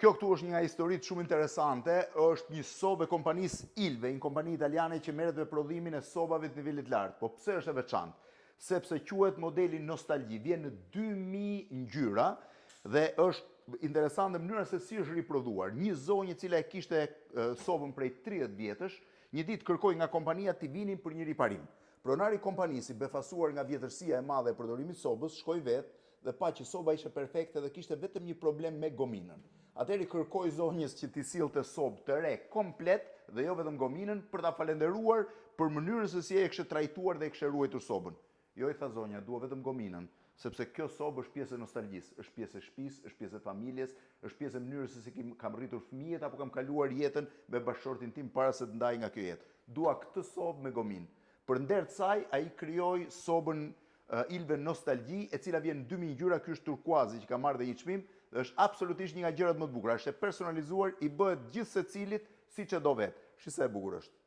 Kjo këtu është një historitë shumë interesante, është një sobë e kompanisë Ilve, një kompani italiane që merret me prodhimin e sobave të nivelit lartë. Po pse është e veçantë? Sepse quhet modeli Nostalgji, vjen në 2000 ngjyra dhe është interesante mënyra se si është riprodhuar. Një zonjë e cila e kishte sobën prej 30 vjetësh, një ditë kërkoi nga kompania t'i vinin për një riparim. Pronari i kompanisë, befasuar nga vjetërsia e madhe e përdorimit të sobës, shkoi vetë dhe pa që soba ishte perfekte dhe kishte vetëm një problem me gominën. Atëherë kërkoi zonjës që t'i sillte sobë të re komplet dhe jo vetëm gominën për ta falenderuar për mënyrën se si e kishte trajtuar dhe e kishte ruajtur sobën. Jo, i tha zonja, dua vetëm gominën, sepse kjo sobë është pjesë e nostalgjisë, është pjesë e shtëpisë, është pjesë e familjes, është pjesë e mënyrës se si kam rritur fëmijët apo kam kaluar jetën me bashkëshortin tim para se të ndaj nga kjo jetë. Dua këtë sobë me gominë. Për nder të saj, ai krijoi sobën Ilve Nostalgji, e cila vjen në 2000 ngjyra, ky është turkuazi që ka marrë dhe një çmim, dhe është absolutisht një nga gjërat më të bukura. Është e personalizuar, i bëhet gjithë secilit siç e do vetë. Shisa e bukur është.